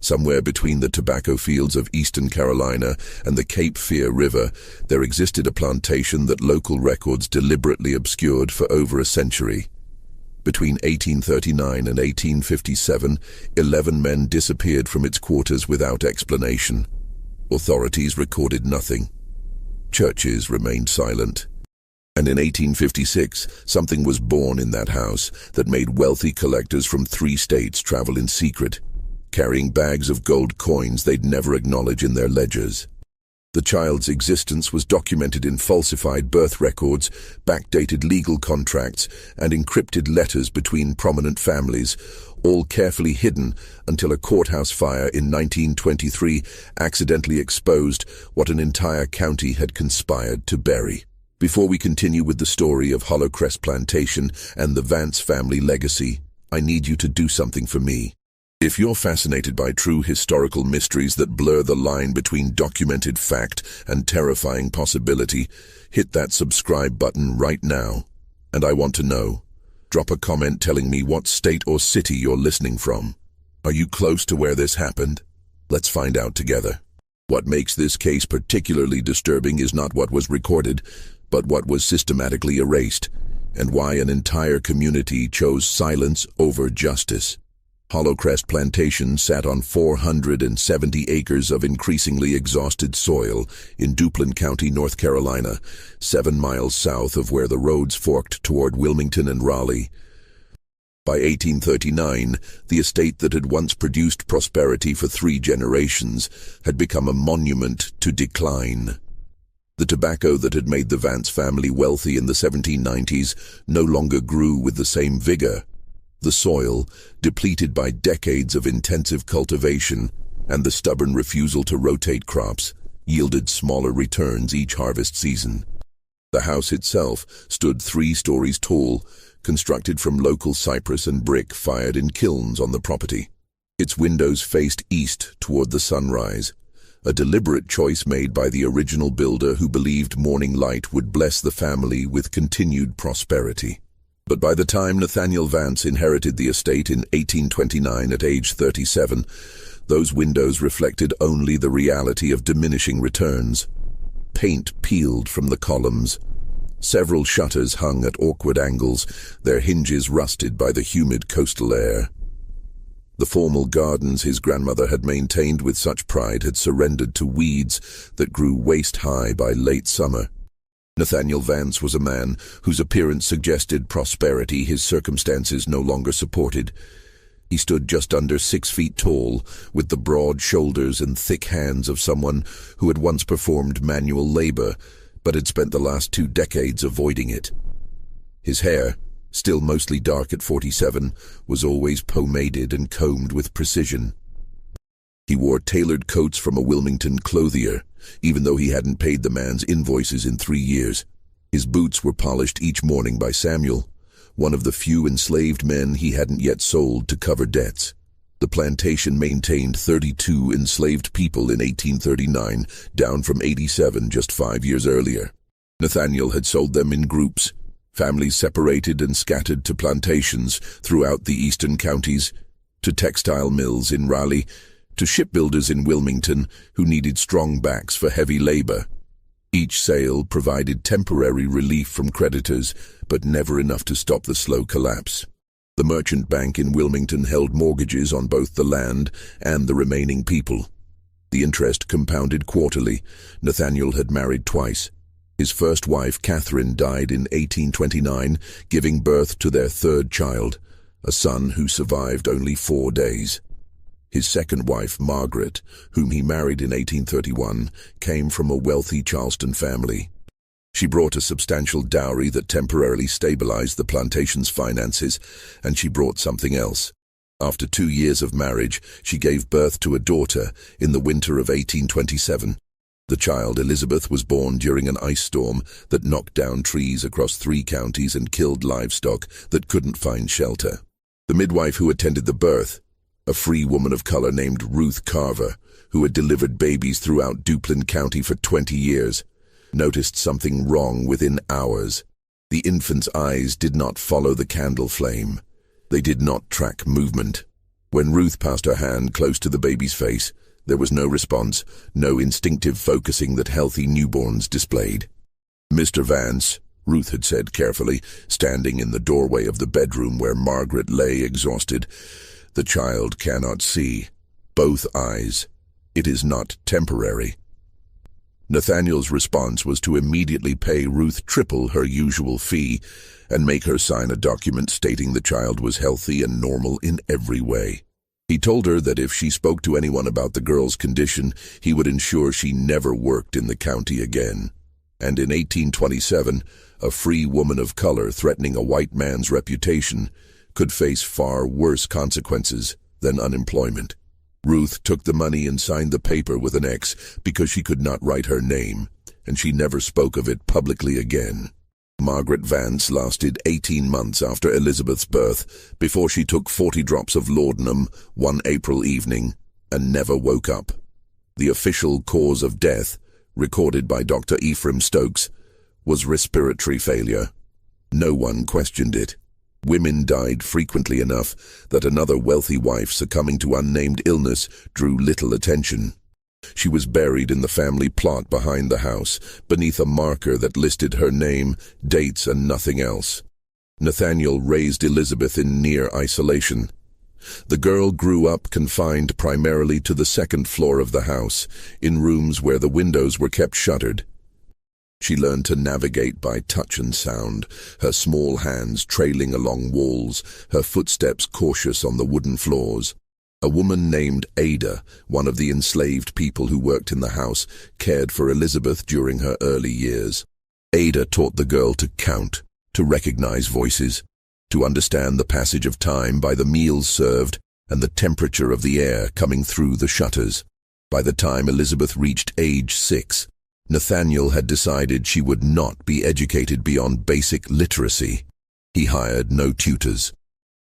Somewhere between the tobacco fields of eastern Carolina and the Cape Fear River, there existed a plantation that local records deliberately obscured for over a century. Between 1839 and 1857, 11 men disappeared from its quarters without explanation. Authorities recorded nothing. Churches remained silent. And in 1856, something was born in that house that made wealthy collectors from 3 states travel in secret, carrying bags of gold coins they'd never acknowledge in their ledgers. The child's existence was documented in falsified birth records, backdated legal contracts, and encrypted letters between prominent families, all carefully hidden until a courthouse fire in 1923 accidentally exposed what an entire county had conspired to bury. Before we continue with the story of Hollowcrest Plantation and the Vance family legacy, I need you to do something for me. If you're fascinated by true historical mysteries that blur the line between documented fact and terrifying possibility, hit that subscribe button right now. And I want to know. Drop a comment telling me what state or city you're listening from. Are you close to where this happened? Let's find out together. What makes this case particularly disturbing is not what was recorded, but what was systematically erased, and why an entire community chose silence over justice. Hollowcrest Plantation sat on 470 acres of increasingly exhausted soil in Duplin County, North Carolina, 7 miles south of where the roads forked toward Wilmington and Raleigh. By 1839, the estate that had once produced prosperity for 3 generations had become a monument to decline. The tobacco that had made the Vance family wealthy in the 1790s no longer grew with the same vigor. The soil, depleted by decades of intensive cultivation and the stubborn refusal to rotate crops, yielded smaller returns each harvest season. The house itself stood 3 stories tall, constructed from local cypress and brick fired in kilns on the property. Its windows faced east toward the sunrise, a deliberate choice made by the original builder who believed morning light would bless the family with continued prosperity. But by the time Nathaniel Vance inherited the estate in 1829 at age 37, those windows reflected only the reality of diminishing returns. Paint peeled from the columns. Several shutters hung at awkward angles, their hinges rusted by the humid coastal air. The formal gardens his grandmother had maintained with such pride had surrendered to weeds that grew waist-high by late summer. Nathaniel Vance was a man whose appearance suggested prosperity his circumstances no longer supported. He stood just under 6 feet tall, with the broad shoulders and thick hands of someone who had once performed manual labor, but had spent the last 2 decades avoiding it. His hair, still mostly dark at 47, was always pomaded and combed with precision. He wore tailored coats from a Wilmington clothier, even though he hadn't paid the man's invoices in 3 years. His boots were polished each morning by Samuel, one of the few enslaved men he hadn't yet sold to cover debts. The plantation maintained 32 enslaved people in 1839, down from 87 just 5 years earlier. Nathaniel had sold them in groups, families separated and scattered to plantations throughout the eastern counties, to textile mills in Raleigh, to shipbuilders in Wilmington who needed strong backs for heavy labor. Each sale provided temporary relief from creditors, but never enough to stop the slow collapse. The merchant bank in Wilmington held mortgages on both the land and the remaining people. The interest compounded quarterly. Nathaniel had married twice. His first wife, Catherine, died in 1829, giving birth to their 3rd child, a son who survived only 4 days. His second wife, Margaret, whom he married in 1831, came from a wealthy Charleston family. She brought a substantial dowry that temporarily stabilized the plantation's finances, and she brought something else. After 2 years of marriage, she gave birth to a daughter in the winter of 1827. The child, Elizabeth, was born during an ice storm that knocked down trees across 3 counties and killed livestock that couldn't find shelter. The midwife who attended the birth, a free woman of color named Ruth Carver, who had delivered babies throughout Duplin County for 20 years, noticed something wrong within hours. The infant's eyes did not follow the candle flame. They did not track movement. When Ruth passed her hand close to the baby's face, there was no response, no instinctive focusing that healthy newborns displayed. "Mr. Vance," Ruth had said carefully, standing in the doorway of the bedroom where Margaret lay exhausted, "the child cannot see. Both eyes. It is not temporary." Nathaniel's response was to immediately pay Ruth triple her usual fee and make her sign a document stating the child was healthy and normal in every way. He told her that if she spoke to anyone about the girl's condition, he would ensure she never worked in the county again. And in 1827, a free woman of color threatening a white man's reputation could face far worse consequences than unemployment. Ruth took the money and signed the paper with an X because she could not write her name, and she never spoke of it publicly again. Margaret Vance lasted 18 months after Elizabeth's birth before she took 40 drops of laudanum one April evening and never woke up. The official cause of death, recorded by Dr. Ephraim Stokes, was respiratory failure. No one questioned it. Women died frequently enough that another wealthy wife succumbing to unnamed illness drew little attention. She was buried in the family plot behind the house, beneath a marker that listed her name, dates, and nothing else. Nathaniel raised Elizabeth in near isolation. The girl grew up confined primarily to the second floor of the house, in rooms where the windows were kept shuttered. She learned to navigate by touch and sound, her small hands trailing along walls, her footsteps cautious on the wooden floors. A woman named Ada, one of the enslaved people who worked in the house, cared for Elizabeth during her early years. Ada taught the girl to count, to recognize voices, to understand the passage of time by the meals served and the temperature of the air coming through the shutters. By the time Elizabeth reached age 6, Nathaniel had decided she would not be educated beyond basic literacy. He hired no tutors.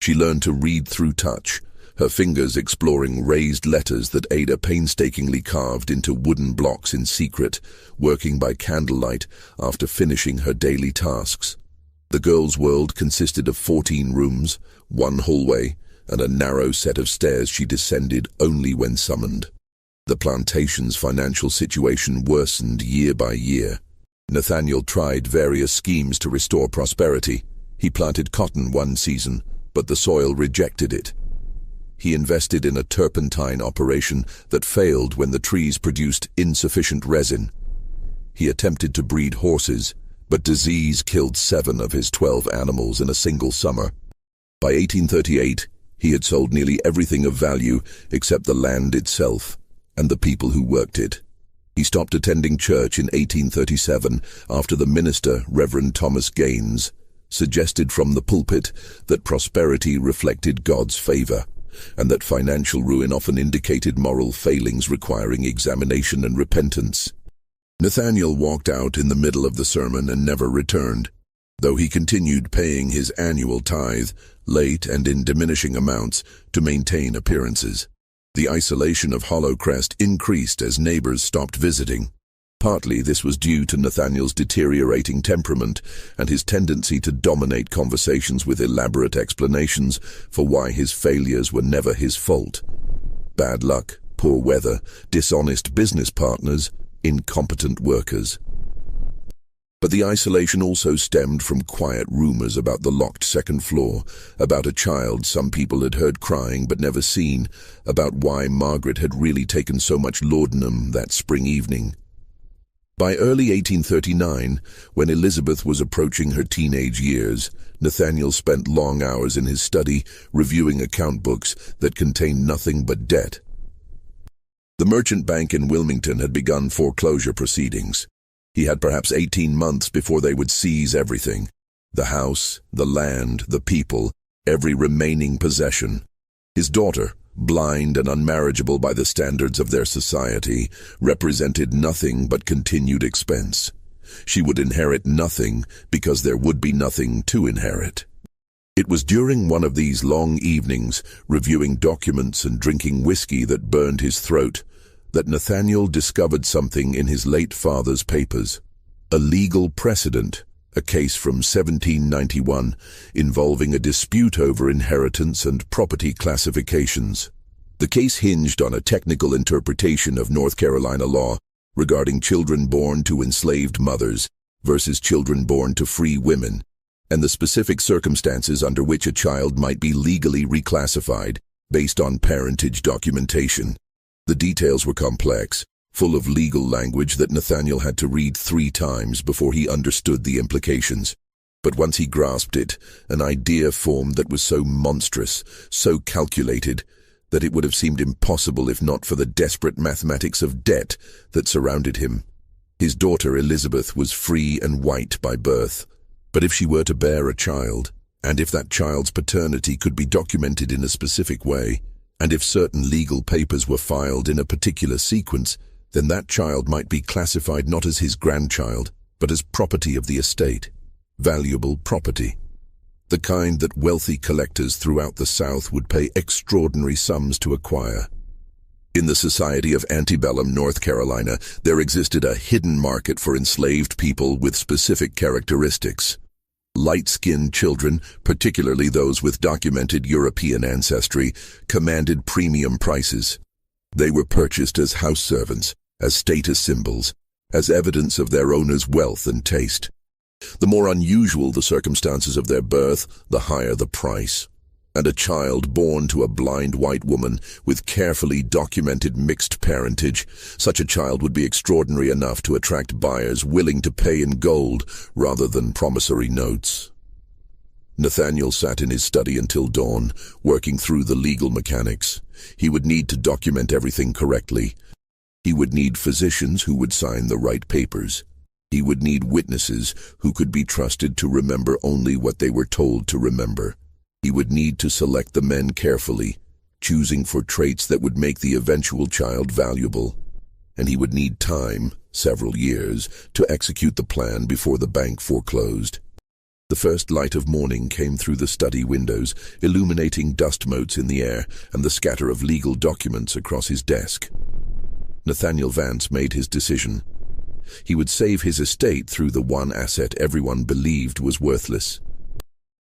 She learned to read through touch, her fingers exploring raised letters that Ada painstakingly carved into wooden blocks in secret, working by candlelight after finishing her daily tasks. The girl's world consisted of 14 rooms, one hallway, and a narrow set of stairs she descended only when summoned. The plantation's financial situation worsened year by year. Nathaniel tried various schemes to restore prosperity. He planted cotton one season, but the soil rejected it. He invested in a turpentine operation that failed when the trees produced insufficient resin. He attempted to breed horses, but disease killed 7 of his 12 animals in a single summer. By 1838, he had sold nearly everything of value except the land itself and the people who worked it. He stopped attending church in 1837 after the minister, Reverend Thomas Gaines, suggested from the pulpit that prosperity reflected God's favor, and that financial ruin often indicated moral failings requiring examination and repentance. Nathaniel walked out in the middle of the sermon and never returned, though he continued paying his annual tithe, late and in diminishing amounts, to maintain appearances. The isolation of Hollowcrest increased as neighbors stopped visiting. Partly this was due to Nathaniel's deteriorating temperament and his tendency to dominate conversations with elaborate explanations for why his failures were never his fault. Bad luck, poor weather, dishonest business partners, incompetent workers. But the isolation also stemmed from quiet rumors about the locked second floor, about a child some people had heard crying but never seen, about why Margaret had really taken so much laudanum that spring evening. By early 1839, when Elizabeth was approaching her teenage years, Nathaniel spent long hours in his study reviewing account books that contained nothing but debt. The merchant bank in Wilmington had begun foreclosure proceedings. He had perhaps 18 months before they would seize everything: the house, the land, the people, every remaining possession. His daughter, blind and unmarriageable by the standards of their society, represented nothing but continued expense. She would inherit nothing because there would be nothing to inherit. It was during one of these long evenings, reviewing documents and drinking whiskey that burned his throat, that Nathaniel discovered something in his late father's papers: a legal precedent a case from 1791 involving a dispute over inheritance and property classifications. The case hinged on a technical interpretation of North Carolina law regarding children born to enslaved mothers versus children born to free women, and the specific circumstances under which a child might be legally reclassified based on parentage documentation. The details were complex, full of legal language that Nathaniel had to read 3 times before he understood the implications. But once he grasped it, an idea formed that was so monstrous, so calculated, that it would have seemed impossible if not for the desperate mathematics of debt that surrounded him. His daughter Elizabeth was free and white by birth, but if she were to bear a child, and if that child's paternity could be documented in a specific way, and if certain legal papers were filed in a particular sequence, then that child might be classified not as his grandchild, but as property of the estate, valuable property, the kind that wealthy collectors throughout the South would pay extraordinary sums to acquire. In the society of antebellum North Carolina, there existed a hidden market for enslaved people with specific characteristics. Light-skinned children, particularly those with documented European ancestry, commanded premium prices. They were purchased as house servants, as status symbols, as evidence of their owner's wealth and taste. The more unusual the circumstances of their birth, the higher the price. And a child born to a blind white woman with carefully documented mixed parentage, such a child would be extraordinary enough to attract buyers willing to pay in gold rather than promissory notes. Nathaniel sat in his study until dawn, working through the legal mechanics. He would need to document everything correctly. He would need physicians who would sign the right papers. He would need witnesses who could be trusted to remember only what they were told to remember. He would need to select the men carefully, choosing for traits that would make the eventual child valuable. And he would need time, several years, to execute the plan before the bank foreclosed. The first light of morning came through the study windows, illuminating dust motes in the air and the scatter of legal documents across his desk. Nathaniel Vance made his decision. He would save his estate through the one asset everyone believed was worthless.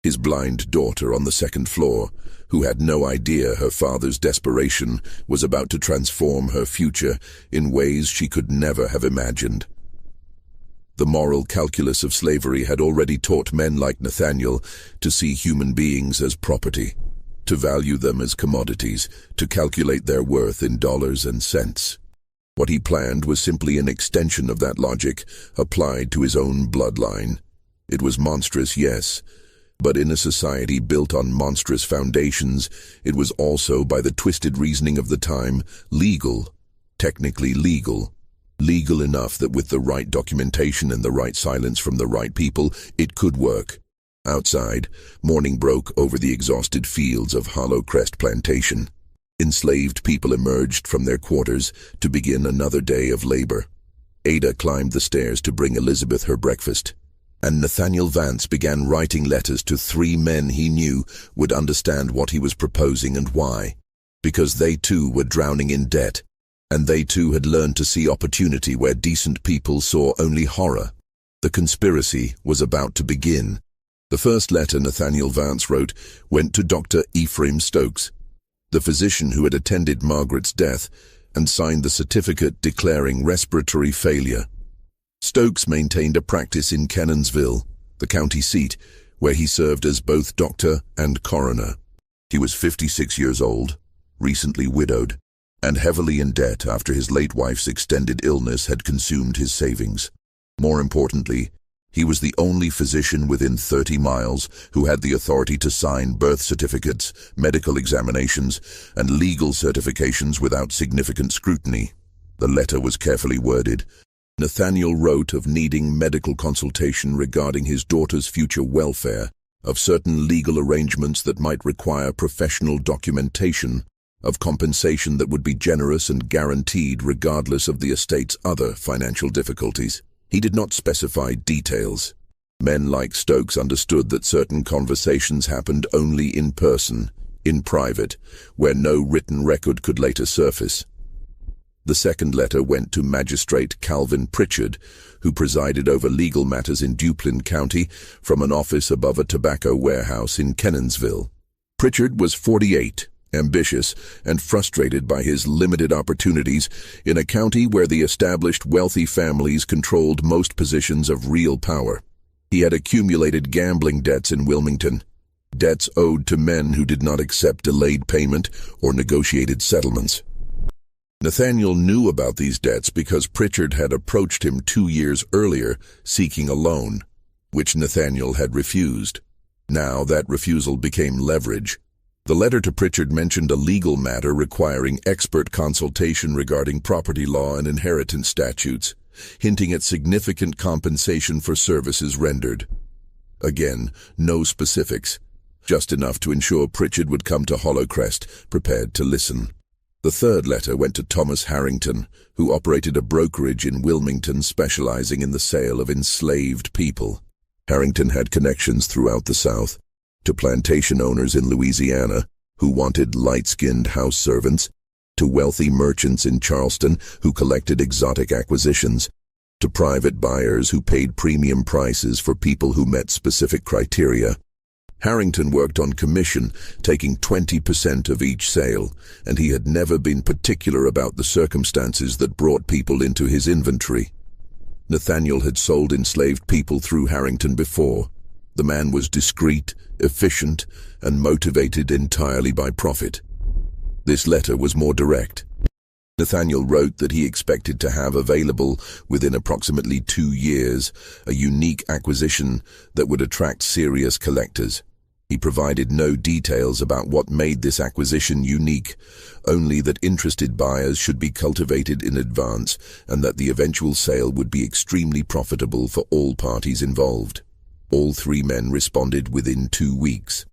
His blind daughter on the second floor, who had no idea her father's desperation was about to transform her future in ways she could never have imagined. The moral calculus of slavery had already taught men like Nathaniel to see human beings as property, to value them as commodities, to calculate their worth in dollars and cents. What he planned was simply an extension of that logic, applied to his own bloodline. It was monstrous, yes, but in a society built on monstrous foundations, it was also, by the twisted reasoning of the time, legal, technically legal. Legal enough that with the right documentation and the right silence from the right people, it could work. Outside, morning broke over the exhausted fields of Hollow Crest Plantation. Enslaved people emerged from their quarters to begin another day of labor. Ada climbed the stairs to bring Elizabeth her breakfast, and Nathaniel Vance began writing letters to 3 men he knew would understand what he was proposing and why, because they too were drowning in debt, and they too had learned to see opportunity where decent people saw only horror. The conspiracy was about to begin. The first letter Nathaniel Vance wrote went to Dr. Ephraim Stokes, the physician who had attended Margaret's death and signed the certificate declaring respiratory failure. Stokes maintained a practice in Cannonsville, the county seat, where he served as both doctor and coroner. He was 56 years old, recently widowed, and heavily in debt after his late wife's extended illness had consumed his savings. More importantly, he was the only physician within 30 miles who had the authority to sign birth certificates, medical examinations, and legal certifications without significant scrutiny. The letter was carefully worded. Nathaniel wrote of needing medical consultation regarding his daughter's future welfare, of certain legal arrangements that might require professional documentation, of compensation that would be generous and guaranteed regardless of the estate's other financial difficulties. He did not specify details. Men like Stokes understood that certain conversations happened only in person, in private, where no written record could later surface. The second letter went to Magistrate Calvin Pritchard, who presided over legal matters in Duplin County from an office above a tobacco warehouse in Kenansville. Pritchard was 48, ambitious, and frustrated by his limited opportunities in a county where the established wealthy families controlled most positions of real power. He had accumulated gambling debts in Wilmington, debts owed to men who did not accept delayed payment or negotiated settlements. Nathaniel knew about these debts because Pritchard had approached him 2 years earlier seeking a loan, which Nathaniel had refused. Now that refusal became leverage. The letter to Pritchard mentioned a legal matter requiring expert consultation regarding property law and inheritance statutes, hinting at significant compensation for services rendered. Again, no specifics, just enough to ensure Pritchard would come to Hollowcrest prepared to listen. The third letter went to Thomas Harrington, who operated a brokerage in Wilmington specializing in the sale of enslaved people. Harrington had connections throughout the South, to plantation owners in Louisiana who wanted light-skinned house servants, to wealthy merchants in Charleston who collected exotic acquisitions, to private buyers who paid premium prices for people who met specific criteria. Harrington worked on commission, taking 20% of each sale, and he had never been particular about the circumstances that brought people into his inventory. Nathaniel had sold enslaved people through Harrington before. The man was discreet, efficient, and motivated entirely by profit. This letter was more direct. Nathaniel wrote that he expected to have available within approximately 2 years a unique acquisition that would attract serious collectors. He provided no details about what made this acquisition unique, only that interested buyers should be cultivated in advance and that the eventual sale would be extremely profitable for all parties involved. All 3 men responded within 2 weeks.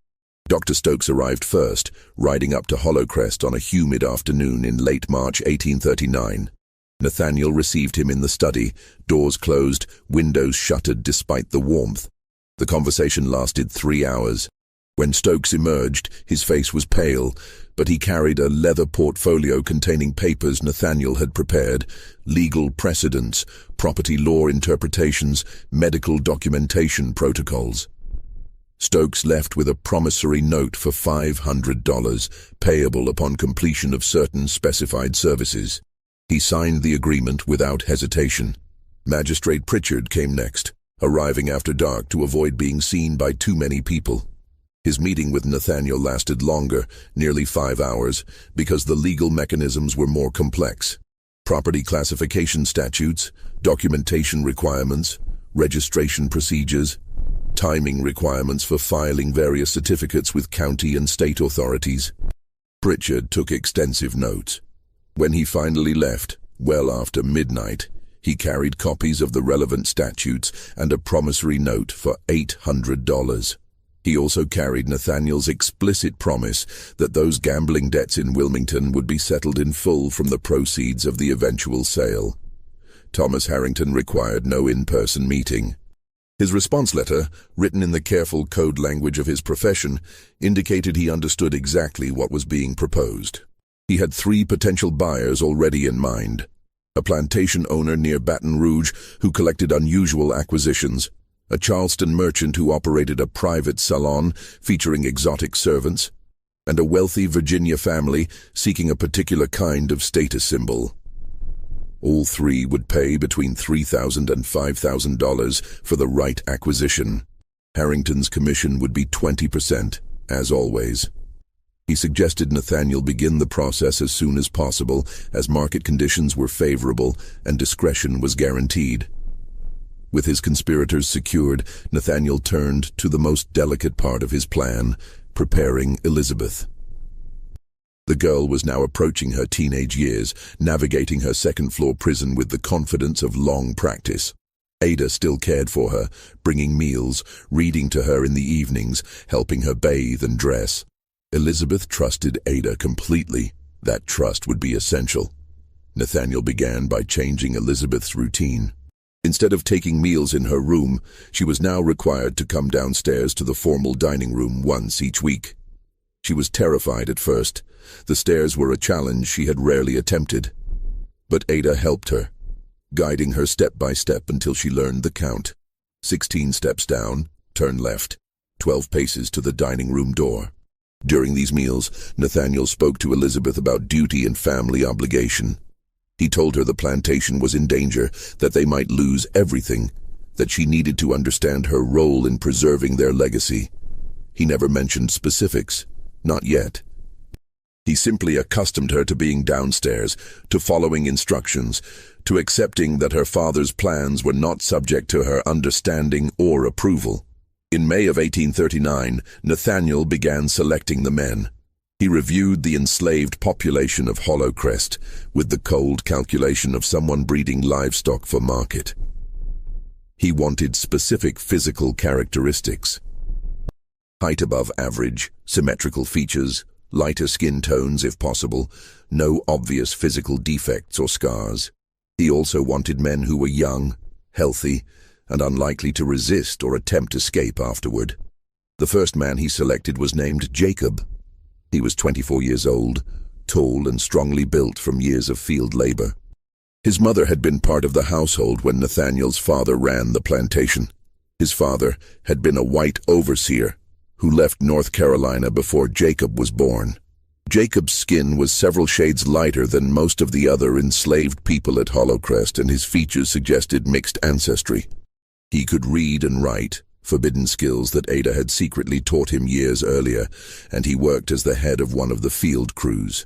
Dr. Stokes arrived first, riding up to Hollowcrest on a humid afternoon in late March 1839. Nathaniel received him in the study, doors closed, windows shuttered despite the warmth. The conversation lasted 3 hours. When Stokes emerged, his face was pale, but he carried a leather portfolio containing papers Nathaniel had prepared, legal precedents, property law interpretations, medical documentation protocols. Stokes left with a promissory note for $500, payable upon completion of certain specified services. He signed the agreement without hesitation. Magistrate Pritchard came next, arriving after dark to avoid being seen by too many people. His meeting with Nathaniel lasted longer, nearly 5 hours, because the legal mechanisms were more complex. Property classification statutes, documentation requirements, registration procedures, timing requirements for filing various certificates with county and state authorities. Pritchard took extensive notes. When he finally left, well after midnight, he carried copies of the relevant statutes and a promissory note for $800. He also carried Nathaniel's explicit promise that those gambling debts in Wilmington would be settled in full from the proceeds of the eventual sale. Thomas Harrington required no in-person meeting. His response letter, written in the careful code language of his profession, indicated he understood exactly what was being proposed. He had 3 potential buyers already in mind: a plantation owner near Baton Rouge who collected unusual acquisitions, a Charleston merchant who operated a private salon featuring exotic servants, and a wealthy Virginia family seeking a particular kind of status symbol. All 3 would pay between $3,000 and $5,000 for the right acquisition. Harrington's commission would be 20%, as always. He suggested Nathaniel begin the process as soon as possible, as market conditions were favorable and discretion was guaranteed. With his conspirators secured, Nathaniel turned to the most delicate part of his plan, preparing Elizabeth. The girl was now approaching her teenage years, navigating her second-floor prison with the confidence of long practice. Ada still cared for her, bringing meals, reading to her in the evenings, helping her bathe and dress. Elizabeth trusted Ada completely. That trust would be essential. Nathaniel began by changing Elizabeth's routine. Instead of taking meals in her room, she was now required to come downstairs to the formal dining room once each week. She was terrified at first. The stairs were a challenge she had rarely attempted. But Ada helped her, guiding her step by step until she learned the count. 16 steps down, turn left, 12 paces to the dining room door. During these meals, Nathaniel spoke to Elizabeth about duty and family obligation. He told her the plantation was in danger, that they might lose everything, that she needed to understand her role in preserving their legacy. He never mentioned specifics, not yet. He simply accustomed her to being downstairs, to following instructions, to accepting that her father's plans were not subject to her understanding or approval. In May of 1839, Nathaniel began selecting the men. He reviewed the enslaved population of Hollow Crest with the cold calculation of someone breeding livestock for market. He wanted specific physical characteristics: height above average, symmetrical features, lighter skin tones if possible, no obvious physical defects or scars. He also wanted men who were young, healthy, and unlikely to resist or attempt escape afterward. The first man he selected was named Jacob. He was 24 years old, tall and strongly built from years of field labor. His mother had been part of the household when Nathaniel's father ran the plantation. His father had been a white overseer who left North Carolina before Jacob was born. Jacob's skin was several shades lighter than most of the other enslaved people at Hollow Crest, and his features suggested mixed ancestry. He could read and write, forbidden skills that Ada had secretly taught him years earlier, and he worked as the head of one of the field crews.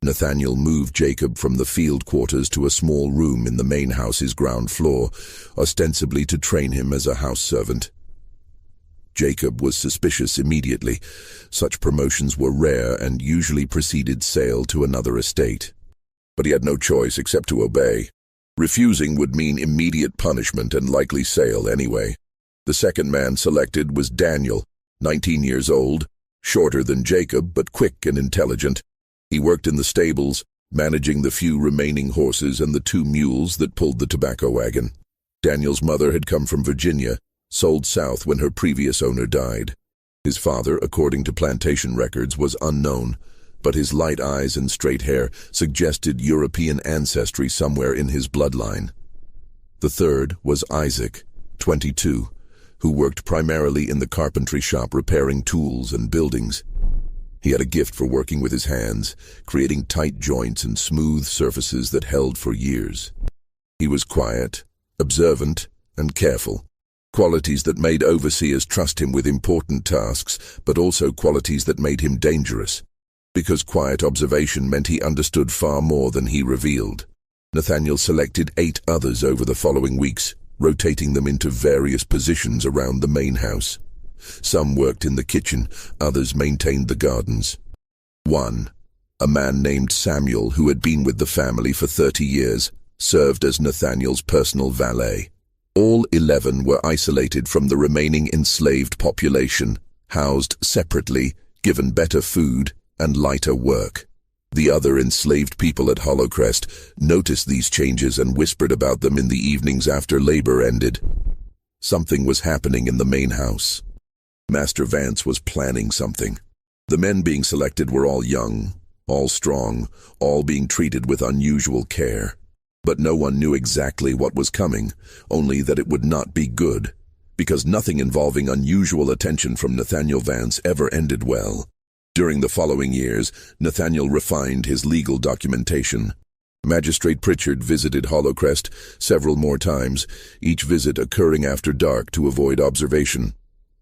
Nathaniel moved Jacob from the field quarters to a small room in the main house's ground floor, ostensibly to train him as a house servant. Jacob was suspicious immediately. Such promotions were rare and usually preceded sale to another estate. But he had no choice except to obey. Refusing would mean immediate punishment and likely sale anyway. The second man selected was Daniel, 19 years old, shorter than Jacob but quick and intelligent. He worked in the stables, managing the few remaining horses and the 2 mules that pulled the tobacco wagon. Daniel's mother had come from Virginia, sold south when her previous owner died. His father, according to plantation records, was unknown, but his light eyes and straight hair suggested European ancestry somewhere in his bloodline. The third was Isaac, 22, who worked primarily in the carpentry shop repairing tools and buildings. He had a gift for working with his hands, creating tight joints and smooth surfaces that held for years. He was quiet, observant, and careful, qualities that made overseers trust him with important tasks, but also qualities that made him dangerous, because quiet observation meant he understood far more than he revealed. Nathaniel selected 8 others over the following weeks, rotating them into various positions around the main house. Some worked in the kitchen, others maintained the gardens. 1. A man named Samuel, who had been with the family for 30 years, served as Nathaniel's personal valet. All 11 were isolated from the remaining enslaved population, housed separately, given better food and lighter work. The other enslaved people at Hollow Crest noticed these changes and whispered about them in the evenings after labor ended. Something was happening in the main house. Master Vance was planning something. The men being selected were all young, all strong, all being treated with unusual care. But no one knew exactly what was coming, only that it would not be good, because nothing involving unusual attention from Nathaniel Vance ever ended well. During the following years, Nathaniel refined his legal documentation. Magistrate Pritchard visited Hollow Crest several more times, each visit occurring after dark to avoid observation.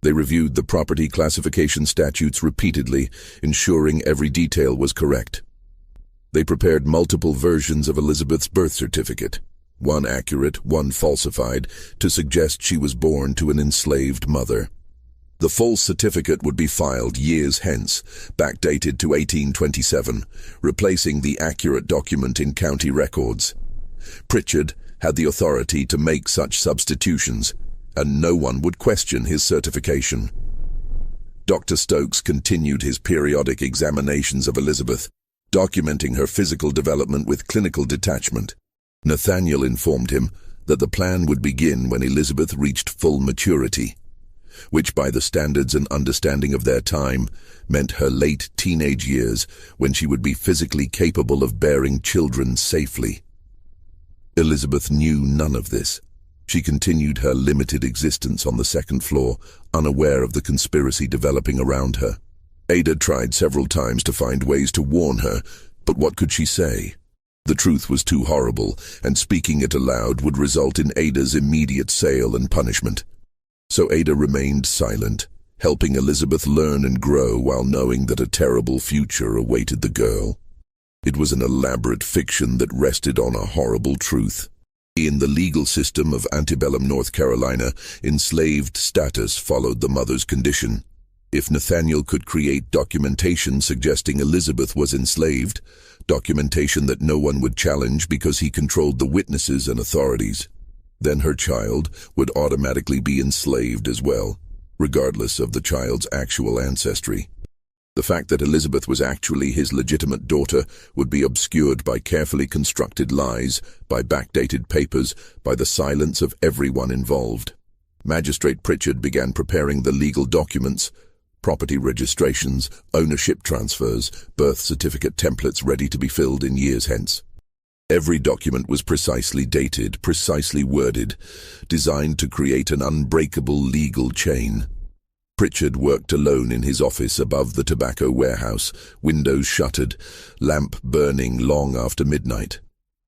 They reviewed the property classification statutes repeatedly, ensuring every detail was correct. They prepared multiple versions of Elizabeth's birth certificate, one accurate, one falsified, to suggest she was born to an enslaved mother. The full certificate would be filed years hence, backdated to 1827, replacing the accurate document in county records. Pritchard had the authority to make such substitutions, and no one would question his certification. Dr. Stokes continued his periodic examinations of Elizabeth, documenting her physical development with clinical detachment. Nathaniel informed him that the plan would begin when Elizabeth reached full maturity, which by the standards and understanding of their time meant her late teenage years, when she would be physically capable of bearing children safely. Elizabeth knew none of this. She continued her limited existence on the second floor, unaware of the conspiracy developing around her. Ada tried several times to find ways to warn her, but what could she say? The truth was too horrible, and speaking it aloud would result in Ada's immediate sale and punishment. So Ada remained silent, helping Elizabeth learn and grow while knowing that a terrible future awaited the girl. It was an elaborate fiction that rested on a horrible truth. In the legal system of antebellum North Carolina, enslaved status followed the mother's condition. If Nathaniel could create documentation suggesting Elizabeth was enslaved, documentation that no one would challenge because he controlled the witnesses and authorities, then her child would automatically be enslaved as well, regardless of the child's actual ancestry. The fact that Elizabeth was actually his legitimate daughter would be obscured by carefully constructed lies, by backdated papers, by the silence of everyone involved. Magistrate Pritchard began preparing the legal documents, property registrations, ownership transfers, birth certificate templates ready to be filled in years hence. Every document was precisely dated, precisely worded, designed to create an unbreakable legal chain. Pritchard worked alone in his office above the tobacco warehouse, windows shuttered, lamp burning long after midnight.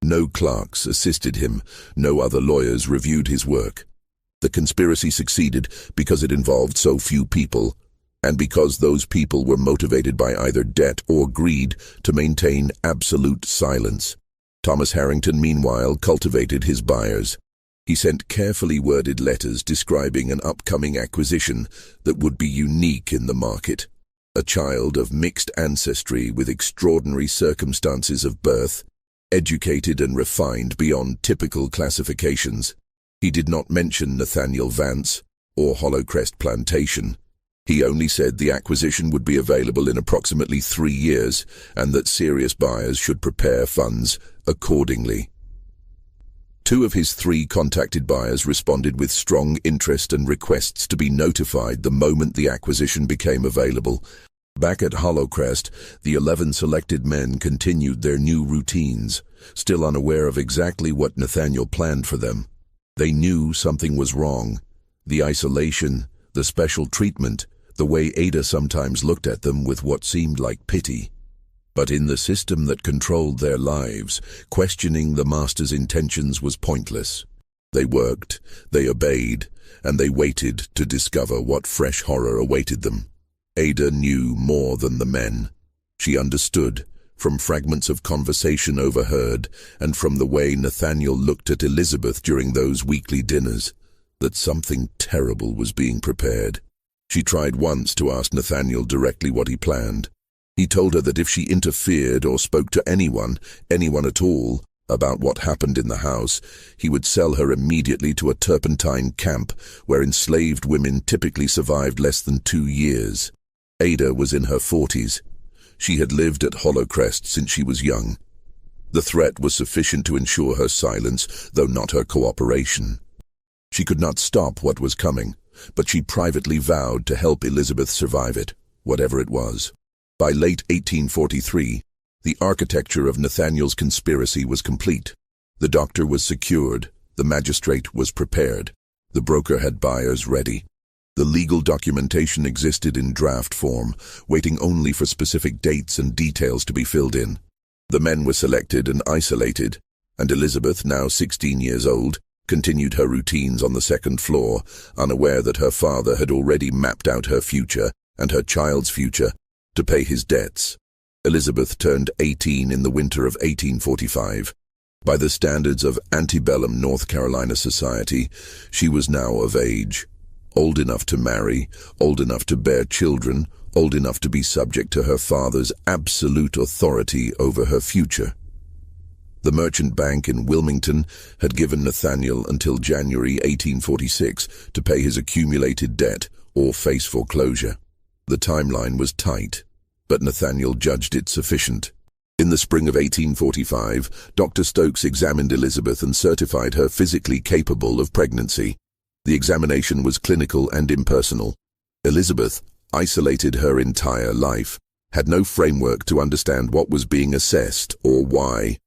No clerks assisted him, no other lawyers reviewed his work. The conspiracy succeeded because it involved so few people, and because those people were motivated by either debt or greed to maintain absolute silence. Thomas Harrington, meanwhile, cultivated his buyers. He sent carefully worded letters describing an upcoming acquisition that would be unique in the market. A child of mixed ancestry with extraordinary circumstances of birth, educated and refined beyond typical classifications. He did not mention Nathaniel Vance or Hollowcrest Plantation. He only said the acquisition would be available in approximately 3 years and that serious buyers should prepare funds accordingly. 2 of his 3 contacted buyers responded with strong interest and requests to be notified the moment the acquisition became available. Back at Hollowcrest, the 11 selected men continued their new routines, still unaware of exactly what Nathaniel planned for them. They knew something was wrong. The isolation, the special treatment, the way Ada sometimes looked at them with what seemed like pity. But in the system that controlled their lives, questioning the master's intentions was pointless. They worked, they obeyed, and they waited to discover what fresh horror awaited them. Ada knew more than the men. She understood, from fragments of conversation overheard, and from the way Nathaniel looked at Elizabeth during those weekly dinners, that something terrible was being prepared. She tried once to ask Nathaniel directly what he planned. He told her that if she interfered or spoke to anyone at all, about what happened in the house, he would sell her immediately to a turpentine camp where enslaved women typically survived less than 2 years. Ada was in her 40s. She had lived at Hollowcrest since she was young. The threat was sufficient to ensure her silence, though not her cooperation. She could not stop what was coming, but she privately vowed to help Elizabeth survive it, whatever it was. By late 1843, the architecture of Nathaniel's conspiracy was complete. The doctor was secured, the magistrate was prepared, the broker had buyers ready. The legal documentation existed in draft form, waiting only for specific dates and details to be filled in. The men were selected and isolated, and Elizabeth, now 16 years old, continued her routines on the second floor, unaware that her father had already mapped out her future and her child's future to pay his debts. Elizabeth turned 18 in the winter of 1845. By the standards of antebellum North Carolina society, she was now of age, old enough to marry, old enough to bear children, old enough to be subject to her father's absolute authority over her future. The merchant bank in Wilmington had given Nathaniel until January 1846 to pay his accumulated debt or face foreclosure. The timeline was tight, but Nathaniel judged it sufficient. In the spring of 1845, Dr. Stokes examined Elizabeth and certified her physically capable of pregnancy. The examination was clinical and impersonal. Elizabeth, isolated her entire life, had no framework to understand what was being assessed or why.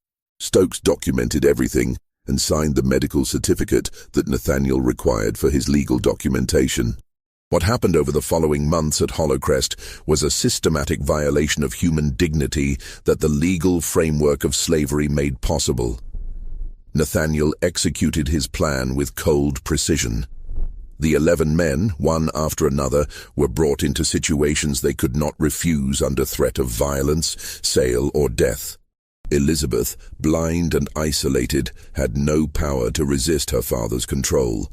Stokes documented everything, and signed the medical certificate that Nathaniel required for his legal documentation. What happened over the following months at Hollowcrest was a systematic violation of human dignity that the legal framework of slavery made possible. Nathaniel executed his plan with cold precision. The 11 men, one after another, were brought into situations they could not refuse under threat of violence, sale, or death. Elizabeth, blind and isolated, had no power to resist her father's control.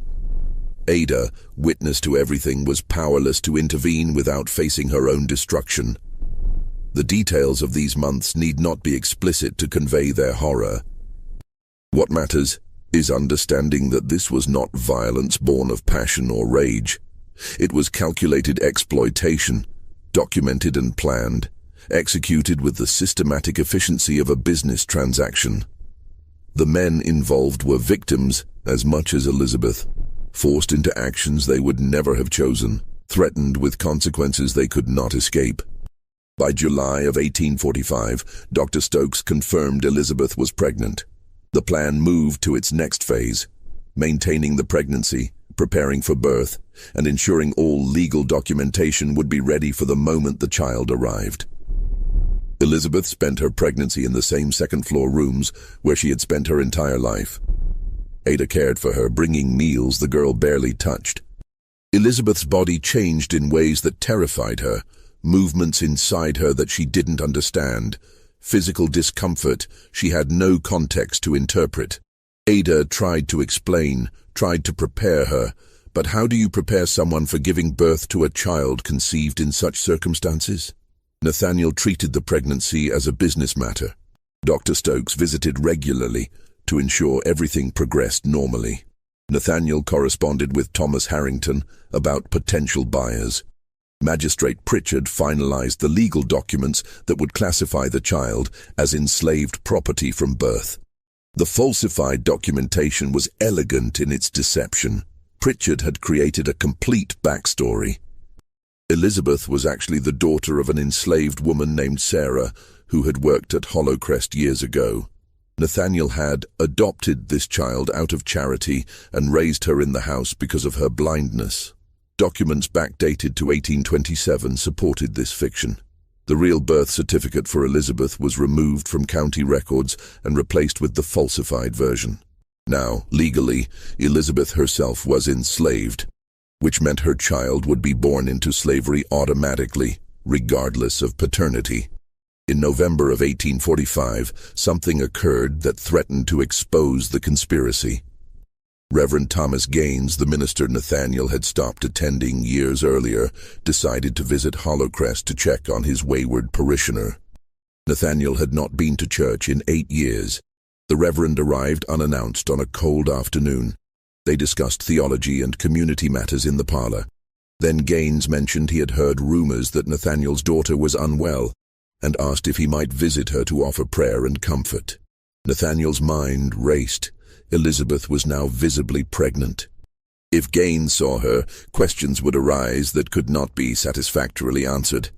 Ada, witness to everything, was powerless to intervene without facing her own destruction. The details of these months need not be explicit to convey their horror. What matters is understanding that this was not violence born of passion or rage. It was calculated exploitation, documented and planned, executed with the systematic efficiency of a business transaction. The men involved were victims as much as Elizabeth, forced into actions they would never have chosen, threatened with consequences they could not escape. By July of 1845, Dr. Stokes confirmed Elizabeth was pregnant. The plan moved to its next phase, maintaining the pregnancy, preparing for birth, and ensuring all legal documentation would be ready for the moment the child arrived. Elizabeth spent her pregnancy in the same second-floor rooms where she had spent her entire life. Ada cared for her, bringing meals the girl barely touched. Elizabeth's body changed in ways that terrified her, movements inside her that she didn't understand, physical discomfort she had no context to interpret. Ada tried to explain, tried to prepare her, but how do you prepare someone for giving birth to a child conceived in such circumstances? Nathaniel treated the pregnancy as a business matter. Dr. Stokes visited regularly to ensure everything progressed normally. Nathaniel corresponded with Thomas Harrington about potential buyers. Magistrate Pritchard finalized the legal documents that would classify the child as enslaved property from birth. The falsified documentation was elegant in its deception. Pritchard had created a complete backstory. Elizabeth was actually the daughter of an enslaved woman named Sarah who had worked at Hollowcrest years ago. Nathaniel had adopted this child out of charity and raised her in the house because of her blindness. Documents backdated to 1827 supported this fiction. The real birth certificate for Elizabeth was removed from county records and replaced with the falsified version. Now, legally, Elizabeth herself was enslaved, which meant her child would be born into slavery automatically, regardless of paternity. In November of 1845, something occurred that threatened to expose the conspiracy. Reverend Thomas Gaines, the minister Nathaniel had stopped attending years earlier, decided to visit Hollowcrest to check on his wayward parishioner. Nathaniel had not been to church in 8 years. The Reverend arrived unannounced on a cold afternoon. They discussed theology and community matters in the parlor. Then Gaines mentioned he had heard rumors that Nathaniel's daughter was unwell and asked if he might visit her to offer prayer and comfort. Nathaniel's mind raced. Elizabeth was now visibly pregnant. If Gaines saw her, questions would arise that could not be satisfactorily answered.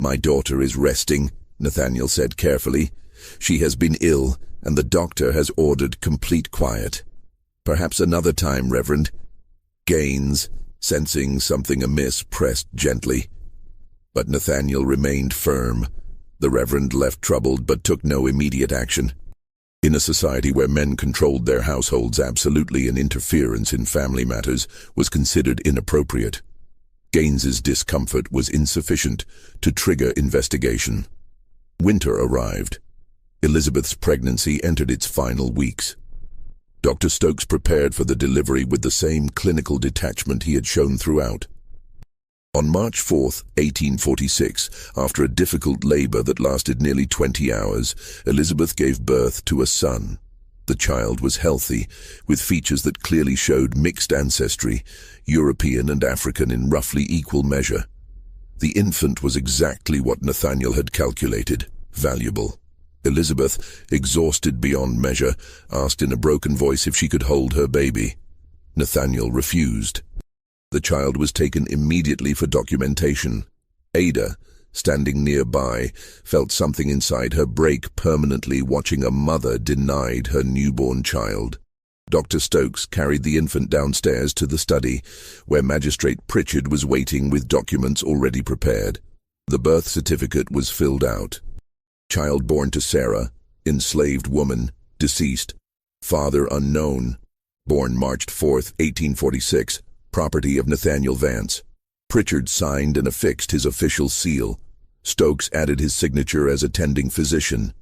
"My daughter is resting," Nathaniel said carefully. "She has been ill, and the doctor has ordered complete quiet." "Perhaps another time, Reverend." Gaines, sensing something amiss, pressed gently. But Nathaniel remained firm. The Reverend left troubled but took no immediate action. In a society where men controlled their households absolutely, and interference in family matters was considered inappropriate, Gaines's discomfort was insufficient to trigger investigation. Winter arrived. Elizabeth's pregnancy entered its final weeks. Dr. Stokes prepared for the delivery with the same clinical detachment he had shown throughout. On March 4, 1846, after a difficult labor that lasted nearly 20 hours, Elizabeth gave birth to a son. The child was healthy, with features that clearly showed mixed ancestry, European and African in roughly equal measure. The infant was exactly what Nathaniel had calculated, valuable. Elizabeth, exhausted beyond measure, asked in a broken voice if she could hold her baby. Nathaniel refused. The child was taken immediately for documentation. Ada, standing nearby, felt something inside her break permanently, watching a mother denied her newborn child. Dr. Stokes carried the infant downstairs to the study, where Magistrate Pritchard was waiting with documents already prepared. The birth certificate was filled out. Child born to Sarah, enslaved woman, deceased. Father unknown. Born March 4, 1846, property of Nathaniel Vance. Pritchard signed and affixed his official seal. Stokes added his signature as attending physician.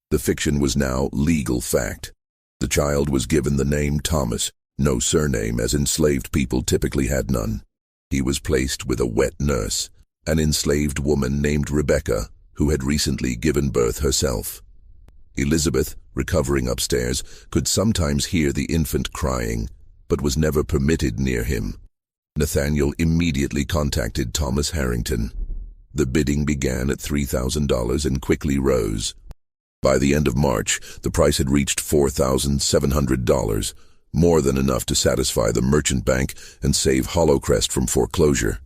The fiction was now legal fact. The child was given the name Thomas, no surname, as enslaved people typically had none. He was placed with a wet nurse, an enslaved woman named Rebecca, who had recently given birth herself. Elizabeth, recovering upstairs, could sometimes hear the infant crying, but was never permitted near him. Nathaniel immediately contacted Thomas Harrington. The bidding began at $3,000 and quickly rose. By the end of March, the price had reached $4,700, more than enough to satisfy the merchant bank and save Hollowcrest from foreclosure.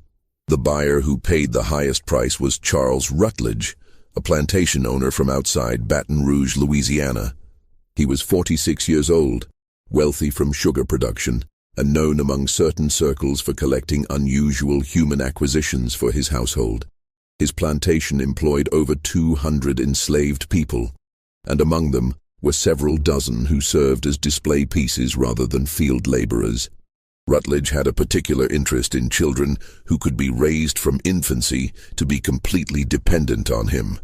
The buyer who paid the highest price was Charles Rutledge, a plantation owner from outside Baton Rouge, Louisiana. He was 46 years old, wealthy from sugar production, and known among certain circles for collecting unusual human acquisitions for his household. His plantation employed over 200 enslaved people, and among them were several dozen who served as display pieces rather than field laborers. Rutledge had a particular interest in children who could be raised from infancy to be completely dependent on him.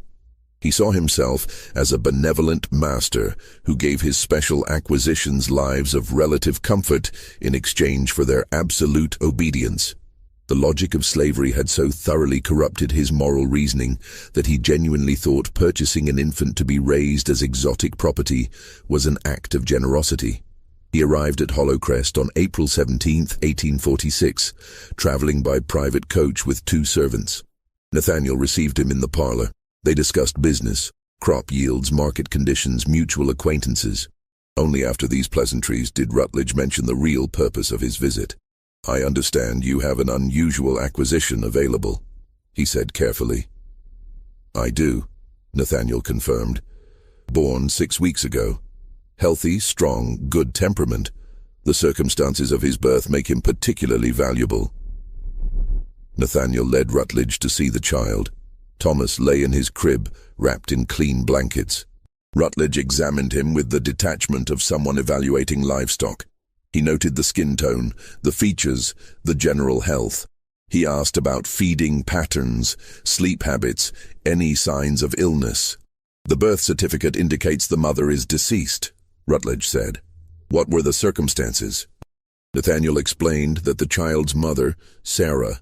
He saw himself as a benevolent master who gave his special acquisitions lives of relative comfort in exchange for their absolute obedience. The logic of slavery had so thoroughly corrupted his moral reasoning that he genuinely thought purchasing an infant to be raised as exotic property was an act of generosity. He arrived at Hollowcrest on April 17, 1846, traveling by private coach with 2 servants. Nathaniel received him in the parlor. They discussed business, crop yields, market conditions, mutual acquaintances. Only after these pleasantries did Rutledge mention the real purpose of his visit. "I understand you have an unusual acquisition available," he said carefully. "I do," Nathaniel confirmed. "Born 6 weeks ago. Healthy, strong, good temperament. The circumstances of his birth make him particularly valuable." Nathaniel led Rutledge to see the child. Thomas lay in his crib, wrapped in clean blankets. Rutledge examined him with the detachment of someone evaluating livestock. He noted the skin tone, the features, the general health. He asked about feeding patterns, sleep habits, any signs of illness. "The birth certificate indicates the mother is deceased," Rutledge said. "What were the circumstances?" Nathaniel explained that the child's mother, Sarah,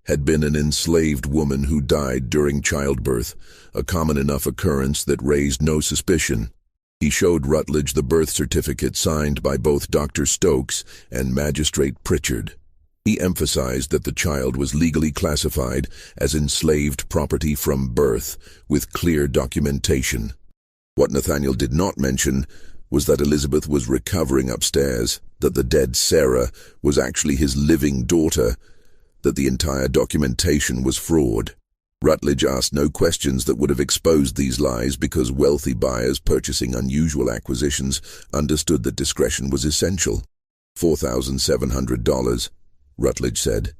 had been an enslaved woman who died during childbirth, a common enough occurrence that raised no suspicion. He showed Rutledge the birth certificate signed by both Dr. Stokes and Magistrate Pritchard. He emphasized that the child was legally classified as enslaved property from birth, with clear documentation. What Nathaniel did not mention was that Elizabeth was recovering upstairs, that the dead Sarah was actually his living daughter, that the entire documentation was fraud. Rutledge asked no questions that would have exposed these lies because wealthy buyers purchasing unusual acquisitions understood that discretion was essential. $4,700, Rutledge said.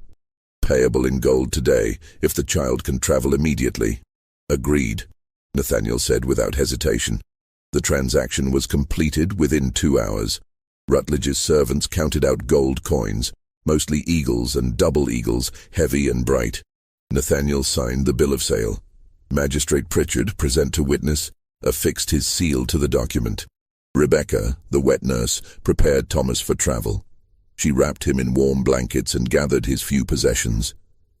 "Payable in gold today, if the child can travel immediately." "Agreed," Nathaniel said without hesitation. The transaction was completed within 2 hours. Rutledge's servants counted out gold coins, mostly eagles and double eagles, heavy and bright. Nathaniel signed the bill of sale. Magistrate Pritchard, present to witness, affixed his seal to the document. Rebecca, the wet nurse, prepared Thomas for travel. She wrapped him in warm blankets and gathered his few possessions.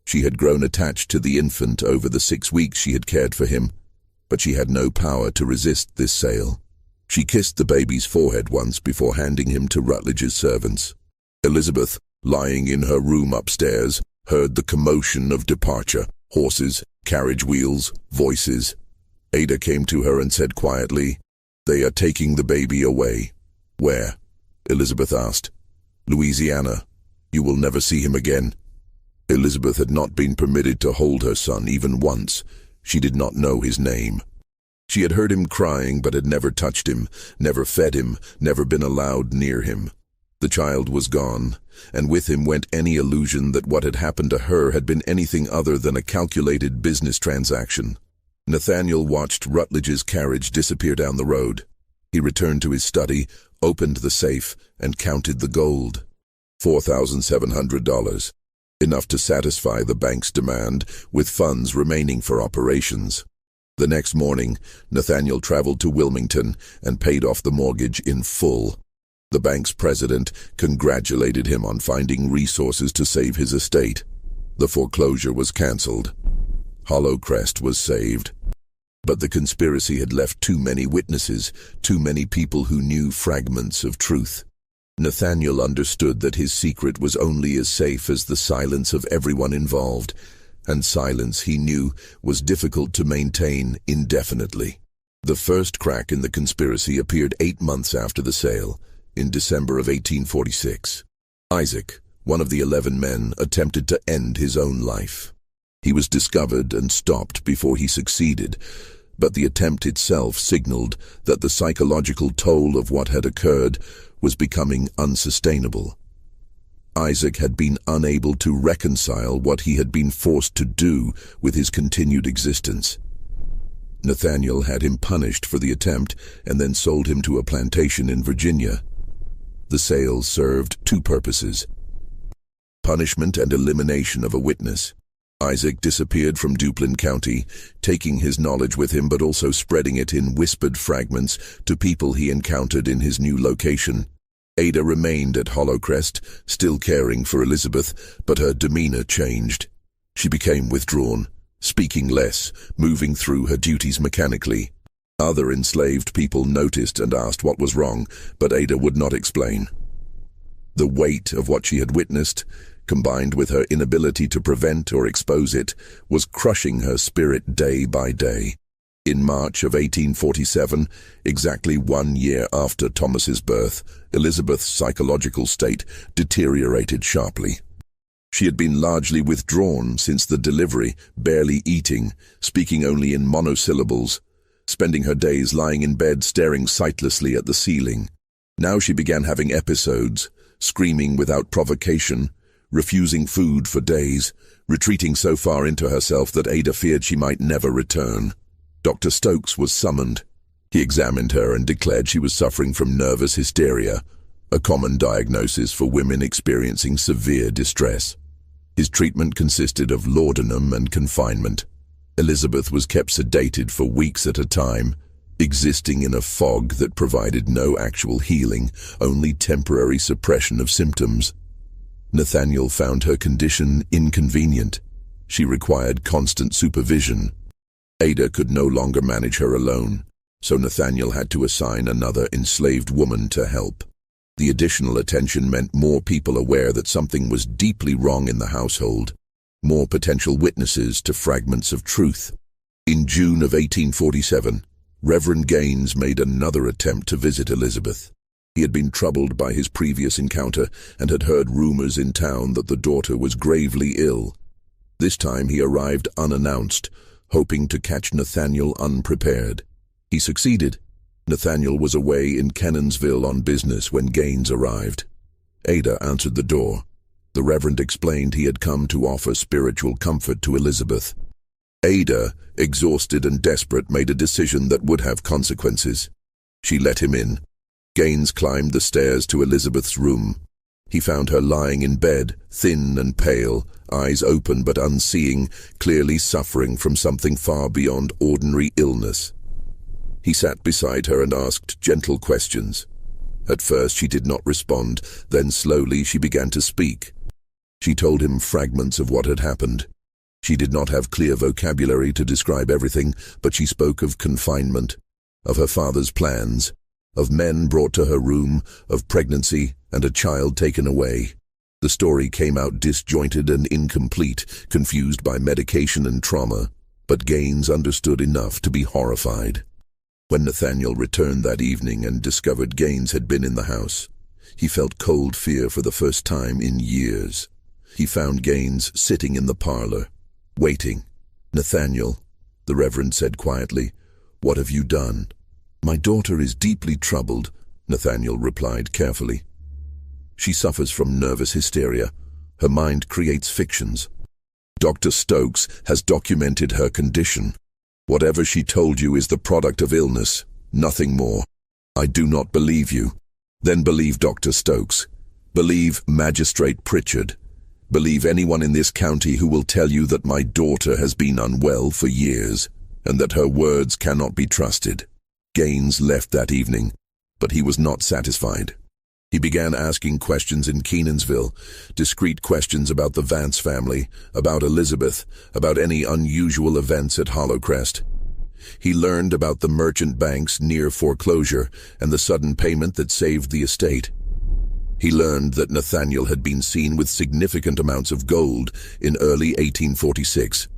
She had grown attached to the infant over the 6 weeks she had cared for him, but she had no power to resist this sale. She kissed the baby's forehead once before handing him to Rutledge's servants. Elizabeth, lying in her room upstairs, heard the commotion of departure, horses, carriage wheels, voices. Ada came to her and said quietly, "They are taking the baby away." "Where?" Elizabeth asked. "Louisiana. You will never see him again." Elizabeth had not been permitted to hold her son even once. She did not know his name. She had heard him crying but had never touched him, never fed him, never been allowed near him. The child was gone, and with him went any illusion that what had happened to her had been anything other than a calculated business transaction. Nathaniel watched Rutledge's carriage disappear down the road. He returned to his study, opened the safe, and counted the gold. $4,700. Enough to satisfy the bank's demand, with funds remaining for operations. The next morning, Nathaniel traveled to Wilmington and paid off the mortgage in full. The bank's president congratulated him on finding resources to save his estate. The foreclosure was cancelled. Hollowcrest was saved. But the conspiracy had left too many witnesses, too many people who knew fragments of truth. Nathaniel understood that his secret was only as safe as the silence of everyone involved, and silence, he knew, was difficult to maintain indefinitely. The first crack in the conspiracy appeared 8 months after the sale, in December of 1846. Isaac, one of the 11 men, attempted to end his own life. He was discovered and stopped before he succeeded, but the attempt itself signaled that the psychological toll of what had occurred was becoming unsustainable. Isaac had been unable to reconcile what he had been forced to do with his continued existence. Nathaniel had him punished for the attempt and then sold him to a plantation in Virginia. The sale served 2 purposes: punishment and elimination of a witness. Isaac disappeared from Duplin County, taking his knowledge with him but also spreading it in whispered fragments to people he encountered in his new location. Ada remained at Hollowcrest, still caring for Elizabeth, but her demeanor changed. She became withdrawn, speaking less, moving through her duties mechanically. Other enslaved people noticed and asked what was wrong, but Ada would not explain. The weight of what she had witnessed, combined with her inability to prevent or expose it, was crushing her spirit day by day. In March of 1847, exactly 1 year after Thomas's birth, Elizabeth's psychological state deteriorated sharply. She had been largely withdrawn since the delivery, barely eating, speaking only in monosyllables, spending her days lying in bed staring sightlessly at the ceiling. Now she began having episodes, screaming without provocation, refusing food for days, retreating so far into herself that Ada feared she might never return. Dr. Stokes was summoned. He examined her and declared she was suffering from nervous hysteria, a common diagnosis for women experiencing severe distress. His treatment consisted of laudanum and confinement. Elizabeth was kept sedated for weeks at a time, existing in a fog that provided no actual healing, only temporary suppression of symptoms. Nathaniel found her condition inconvenient. She required constant supervision. Ada could no longer manage her alone, so Nathaniel had to assign another enslaved woman to help. The additional attention meant more people aware that something was deeply wrong in the household, more potential witnesses to fragments of truth. In June of 1847, Reverend Gaines made another attempt to visit Elizabeth. He had been troubled by his previous encounter and had heard rumors in town that the daughter was gravely ill. This time he arrived unannounced, hoping to catch Nathaniel unprepared. He succeeded. Nathaniel was away in Cannonsville on business when Gaines arrived. Ada answered the door. The Reverend explained he had come to offer spiritual comfort to Elizabeth. Ada, exhausted and desperate, made a decision that would have consequences. She let him in. Gaines climbed the stairs to Elizabeth's room. He found her lying in bed, thin and pale, eyes open but unseeing, clearly suffering from something far beyond ordinary illness. He sat beside her and asked gentle questions. At first she did not respond, then slowly she began to speak. She told him fragments of what had happened. She did not have clear vocabulary to describe everything, but she spoke of confinement, of her father's plans, of men brought to her room, of pregnancy, and a child taken away. The story came out disjointed and incomplete, confused by medication and trauma, but Gaines understood enough to be horrified. When Nathaniel returned that evening and discovered Gaines had been in the house, he felt cold fear for the first time in years. He found Gaines sitting in the parlor, waiting. "Nathaniel," the Reverend said quietly, "what have you done?" "My daughter is deeply troubled," Nathaniel replied carefully. She suffers from nervous hysteria. Her mind creates fictions. Dr. Stokes has documented her condition. Whatever she told you is the product of illness, nothing more. I do not believe you. Then believe Dr. Stokes. Believe Magistrate Pritchard. Believe anyone in this county who will tell you that my daughter has been unwell for years, and that her words cannot be trusted. Gaines left that evening, but he was not satisfied. He began asking questions in Kenansville, discreet questions about the Vance family, about Elizabeth, about any unusual events at Hollowcrest. He learned about the merchant bank's near foreclosure and the sudden payment that saved the estate. He learned that Nathaniel had been seen with significant amounts of gold in early 1846.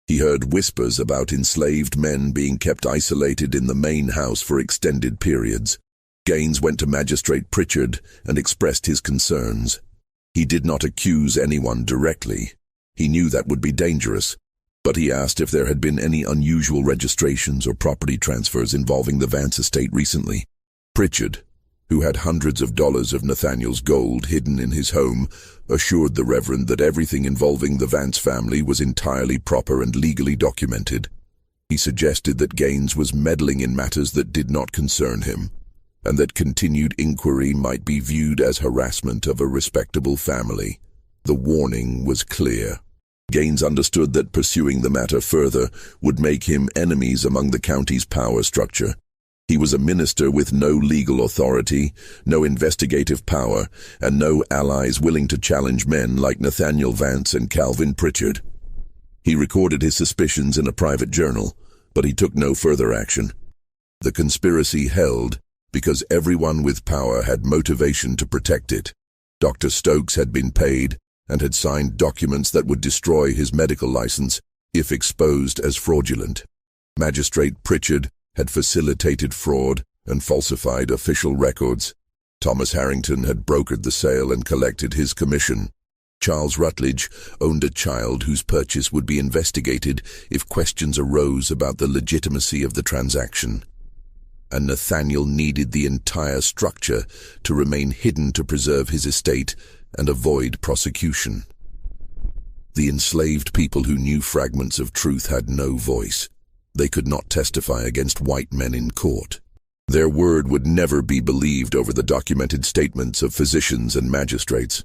He heard whispers about enslaved men being kept isolated in the main house for extended periods. Gaines went to Magistrate Pritchard and expressed his concerns. He did not accuse anyone directly. He knew that would be dangerous, but he asked if there had been any unusual registrations or property transfers involving the Vance estate recently. Pritchard, who had hundreds of dollars of Nathaniel's gold hidden in his home, assured the Reverend that everything involving the Vance family was entirely proper and legally documented. He suggested that Gaines was meddling in matters that did not concern him, and that continued inquiry might be viewed as harassment of a respectable family. The warning was clear. Gaines understood that pursuing the matter further would make him enemies among the county's power structure. He was a minister with no legal authority, no investigative power, and no allies willing to challenge men like Nathaniel Vance and Calvin Pritchard. He recorded his suspicions in a private journal, but he took no further action. The conspiracy held because everyone with power had motivation to protect it. Dr. Stokes had been paid and had signed documents that would destroy his medical license if exposed as fraudulent. Magistrate Pritchard had facilitated fraud and falsified official records. Thomas Harrington had brokered the sale and collected his commission. Charles Rutledge owned a child whose purchase would be investigated if questions arose about the legitimacy of the transaction. And Nathaniel needed the entire structure to remain hidden to preserve his estate and avoid prosecution. The enslaved people who knew fragments of truth had no voice. They could not testify against white men in court. Their word would never be believed over the documented statements of physicians and magistrates.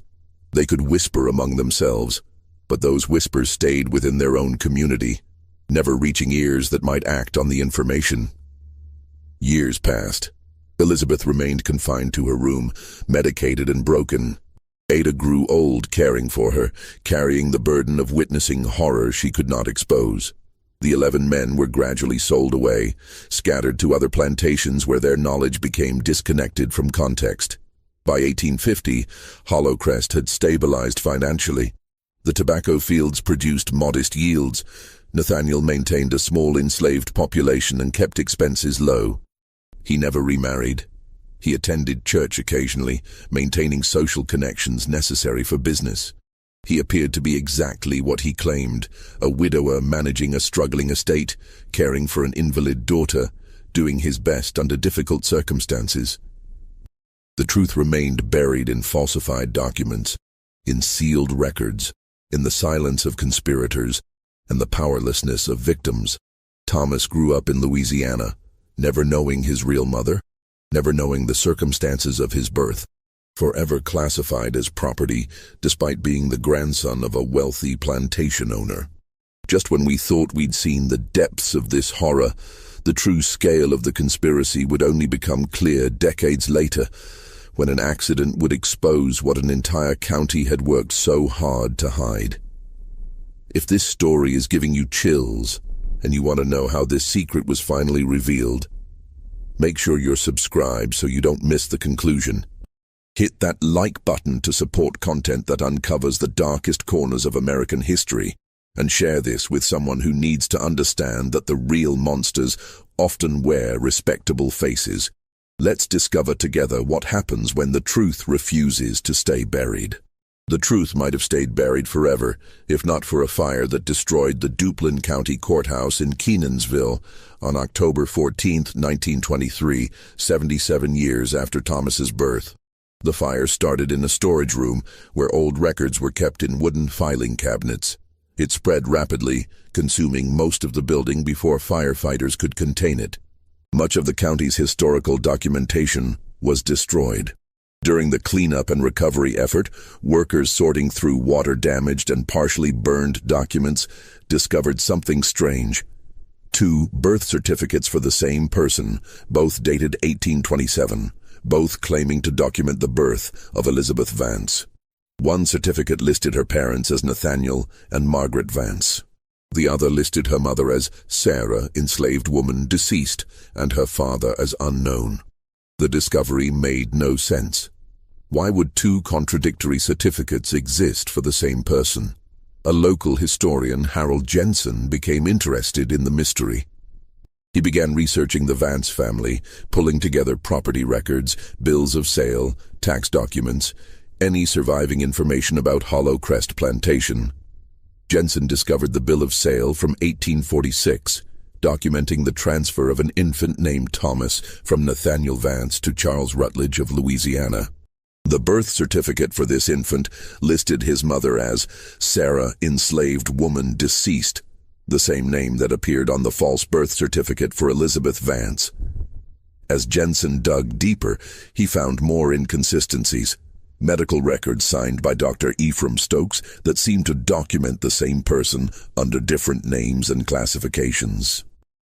They could whisper among themselves, but those whispers stayed within their own community, never reaching ears that might act on the information. Years passed. Elizabeth remained confined to her room, medicated and broken. Ada grew old caring for her, carrying the burden of witnessing horror she could not expose. The 11 men were gradually sold away, scattered to other plantations where their knowledge became disconnected from context. By 1850, Hollowcrest had stabilized financially. The tobacco fields produced modest yields. Nathaniel maintained a small enslaved population and kept expenses low. He never remarried. He attended church occasionally, maintaining social connections necessary for business. He appeared to be exactly what he claimed, a widower managing a struggling estate, caring for an invalid daughter, doing his best under difficult circumstances. The truth remained buried in falsified documents, in sealed records, in the silence of conspirators, and the powerlessness of victims. Thomas grew up in Louisiana, never knowing his real mother, never knowing the circumstances of his birth, forever classified as property despite being the grandson of a wealthy plantation owner. Just when we thought we'd seen the depths of this horror, the true scale of the conspiracy would only become clear decades later, when an accident would expose what an entire county had worked so hard to hide. If this story is giving you chills, and you want to know how this secret was finally revealed, make sure you're subscribed so you don't miss the conclusion. Hit that like button to support content that uncovers the darkest corners of American history, and share this with someone who needs to understand that the real monsters often wear respectable faces. Let's discover together what happens when the truth refuses to stay buried. The truth might have stayed buried forever, if not for a fire that destroyed the Duplin County Courthouse in Kenansville on October 14, 1923, 77 years after Thomas's birth. The fire started in a storage room where old records were kept in wooden filing cabinets. It spread rapidly, consuming most of the building before firefighters could contain it. Much of the county's historical documentation was destroyed. During the cleanup and recovery effort, workers sorting through water-damaged and partially burned documents discovered something strange. 2 birth certificates for the same person, both dated 1827, both claiming to document the birth of Elizabeth Vance. One certificate listed her parents as Nathaniel and Margaret Vance. The other listed her mother as Sarah, enslaved woman, deceased, and her father as unknown. The discovery made no sense. Why would 2 contradictory certificates exist for the same person? A local historian, Harold Jensen, became interested in the mystery. He began researching the Vance family, pulling together property records, bills of sale, tax documents, any surviving information about Hollow Crest Plantation. Jensen discovered the bill of sale from 1846, documenting the transfer of an infant named Thomas from Nathaniel Vance to Charles Rutledge of Louisiana. The birth certificate for this infant listed his mother as Sarah, enslaved woman, deceased, the same name that appeared on the false birth certificate for Elizabeth Vance. As Jensen dug deeper, he found more inconsistencies. Medical records signed by Dr. Ephraim Stokes that seemed to document the same person under different names and classifications.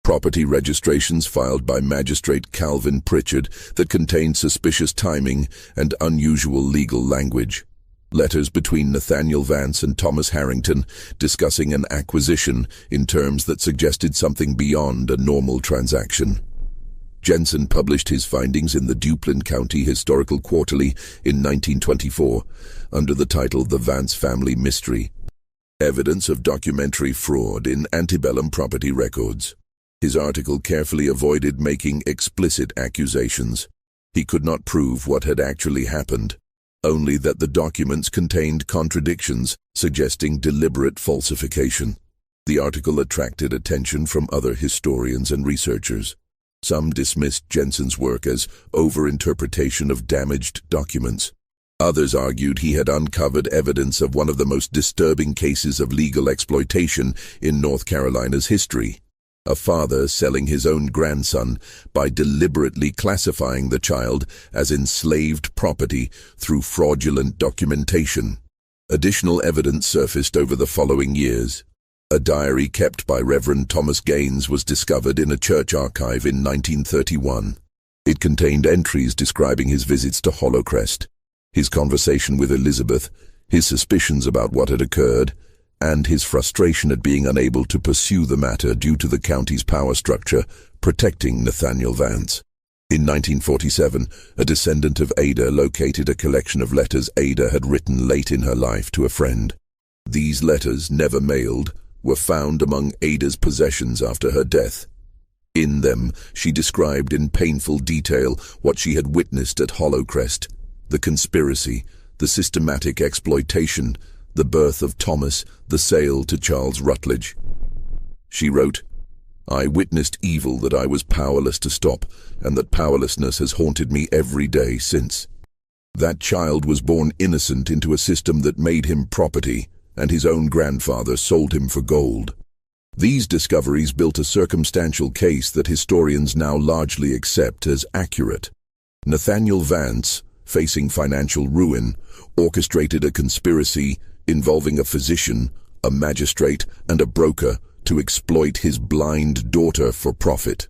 Property registrations filed by Magistrate Calvin Pritchard that contained suspicious timing and unusual legal language. Letters between Nathaniel Vance and Thomas Harrington discussing an acquisition in terms that suggested something beyond a normal transaction. Jensen published his findings in the Duplin County Historical Quarterly in 1924 under the title The Vance Family Mystery: Evidence of Documentary Fraud in Antebellum Property Records. His article carefully avoided making explicit accusations. He could not prove what had actually happened, only that the documents contained contradictions suggesting deliberate falsification. The article attracted attention from other historians and researchers. Some dismissed Jensen's work as over-interpretation of damaged documents. Others argued he had uncovered evidence of one of the most disturbing cases of legal exploitation in North Carolina's history: a father selling his own grandson by deliberately classifying the child as enslaved property through fraudulent documentation. Additional evidence surfaced over the following years. A diary kept by Reverend Thomas Gaines was discovered in a church archive in 1931. It contained entries describing his visits to Hollow Crest, his conversation with Elizabeth, his suspicions about what had occurred, and his frustration at being unable to pursue the matter due to the county's power structure protecting Nathaniel Vance. In 1947, a descendant of Ada located a collection of letters Ada had written late in her life to a friend. These letters, never mailed, were found among Ada's possessions after her death. In them, she described in painful detail what she had witnessed at Hollow Crest: the conspiracy, the systematic exploitation, the birth of Thomas, the sale to Charles Rutledge. She wrote, "I witnessed evil that I was powerless to stop, and that powerlessness has haunted me every day since. That child was born innocent into a system that made him property, and his own grandfather sold him for gold." These discoveries built a circumstantial case that historians now largely accept as accurate. Nathaniel Vance, facing financial ruin, orchestrated a conspiracy involving a physician, a magistrate, and a broker to exploit his blind daughter for profit.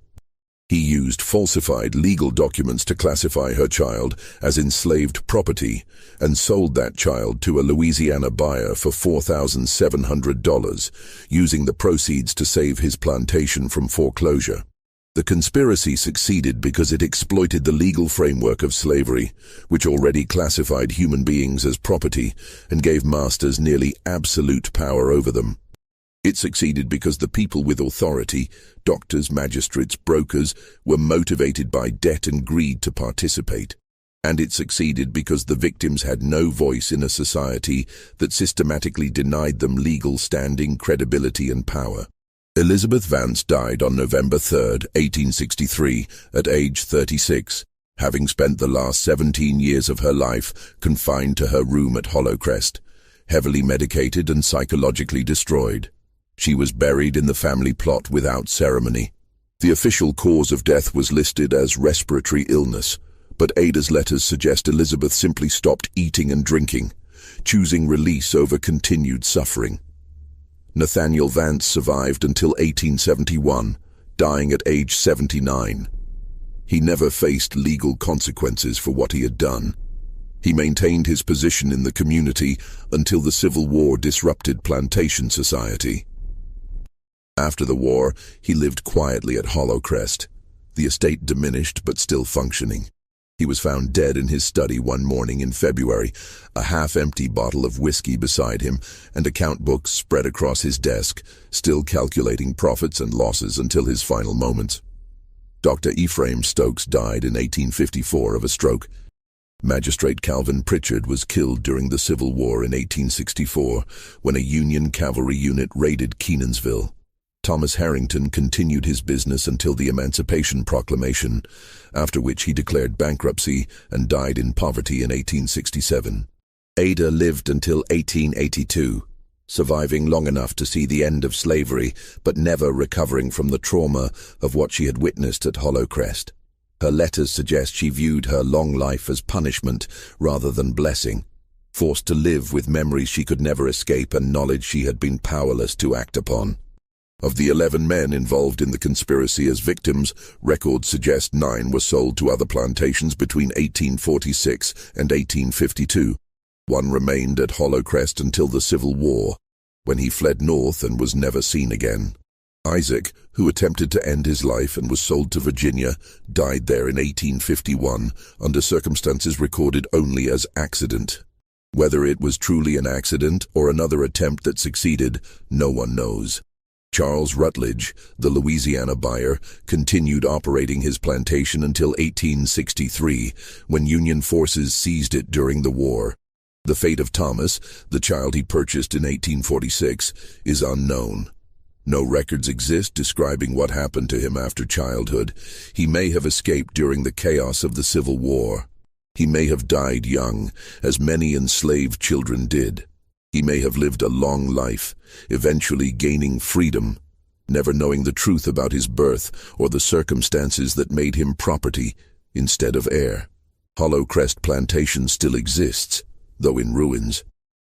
He used falsified legal documents to classify her child as enslaved property and sold that child to a Louisiana buyer for $4,700, using the proceeds to save his plantation from foreclosure. The conspiracy succeeded because it exploited the legal framework of slavery, which already classified human beings as property and gave masters nearly absolute power over them. It succeeded because the people with authority, doctors, magistrates, brokers, were motivated by debt and greed to participate. And it succeeded because the victims had no voice in a society that systematically denied them legal standing, credibility, and power. Elizabeth Vance died on November 3, 1863, at age 36. having spent the last 17 years of her life confined to her room at Hollowcrest, heavily medicated and psychologically destroyed. She was buried in the family plot without ceremony. The official cause of death was listed as respiratory illness, but Ada's letters suggest Elizabeth simply stopped eating and drinking, choosing release over continued suffering. Nathaniel Vance survived until 1871, dying at age 79. He never faced legal consequences for what he had done. He maintained his position in the community until the Civil War disrupted plantation society. After the war, he lived quietly at Hollowcrest, the estate diminished but still functioning. He was found dead in his study one morning in February, a half-empty bottle of whiskey beside him and account books spread across his desk, still calculating profits and losses until his final moments. Dr. Ephraim Stokes died in 1854 of a stroke. Magistrate Calvin Pritchard was killed during the Civil War in 1864 when a Union cavalry unit raided Kenansville. Thomas Harrington continued his business until the Emancipation Proclamation, after which he declared bankruptcy and died in poverty in 1867. Ada lived until 1882, surviving long enough to see the end of slavery, but never recovering from the trauma of what she had witnessed at Hollowcrest. Her letters suggest she viewed her long life as punishment rather than blessing, forced to live with memories she could never escape and knowledge she had been powerless to act upon. Of the 11 men involved in the conspiracy as victims, records suggest 9 were sold to other plantations between 1846 and 1852. One remained at Hollowcrest until the Civil War, when he fled north and was never seen again. Isaac, who attempted to end his life and was sold to Virginia, died there in 1851 under circumstances recorded only as accident. Whether it was truly an accident or another attempt that succeeded, no one knows. Charles Rutledge, the Louisiana buyer, continued operating his plantation until 1863, when Union forces seized it during the war. The fate of Thomas, the child he purchased in 1846, is unknown. No records exist describing what happened to him after childhood. He may have escaped during the chaos of the Civil War. He may have died young, as many enslaved children did. He may have lived a long life, eventually gaining freedom, never knowing the truth about his birth or the circumstances that made him property instead of heir. Hollowcrest Plantation still exists, though in ruins.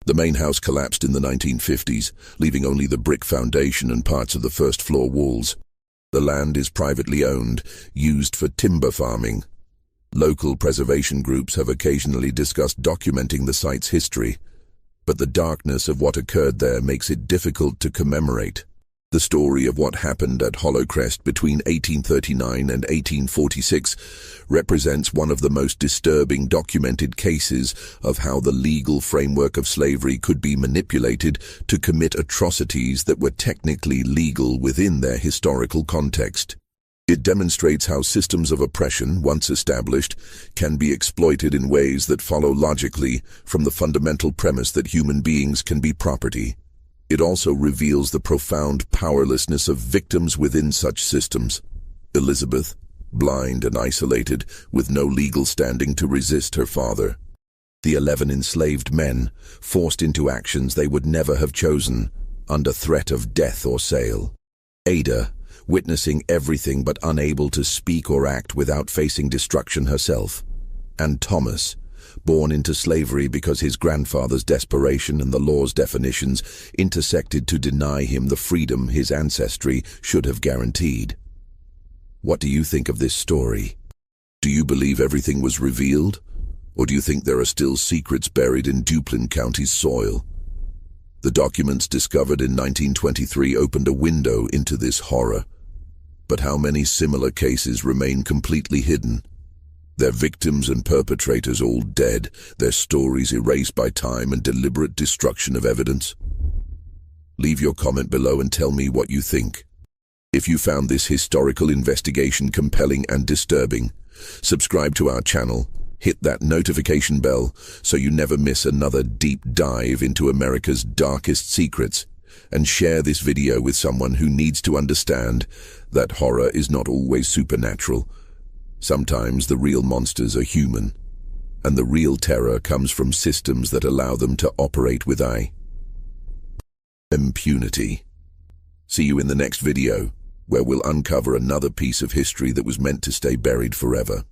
The main house collapsed in the 1950s, leaving only the brick foundation and parts of the first-floor walls. The land is privately owned, used for timber farming. Local preservation groups have occasionally discussed documenting the site's history, but the darkness of what occurred there makes it difficult to commemorate. The story of what happened at Hollowcrest between 1839 and 1846 represents one of the most disturbing documented cases of how the legal framework of slavery could be manipulated to commit atrocities that were technically legal within their historical context. It demonstrates how systems of oppression, once established, can be exploited in ways that follow logically from the fundamental premise that human beings can be property. It also reveals the profound powerlessness of victims within such systems. Elizabeth, blind and isolated, with no legal standing to resist her father. The 11 enslaved men, forced into actions they would never have chosen, under threat of death or sale. Ada, witnessing everything but unable to speak or act without facing destruction herself. And Thomas, born into slavery because his grandfather's desperation and the law's definitions intersected to deny him the freedom his ancestry should have guaranteed. What do you think of this story? Do you believe everything was revealed? Or do you think there are still secrets buried in Duplin County's soil? The documents discovered in 1923 opened a window into this horror. But how many similar cases remain completely hidden? Their victims and perpetrators all dead, their stories erased by time and deliberate destruction of evidence? Leave your comment below and tell me what you think. If you found this historical investigation compelling and disturbing, subscribe to our channel, hit that notification bell so you never miss another deep dive into America's darkest secrets, and share this video with someone who needs to understand that horror is not always supernatural, Sometimes the real monsters are human, and the real terror comes from systems that allow them to operate with impunity. See you in the next video, where we'll uncover another piece of history that was meant to stay buried forever.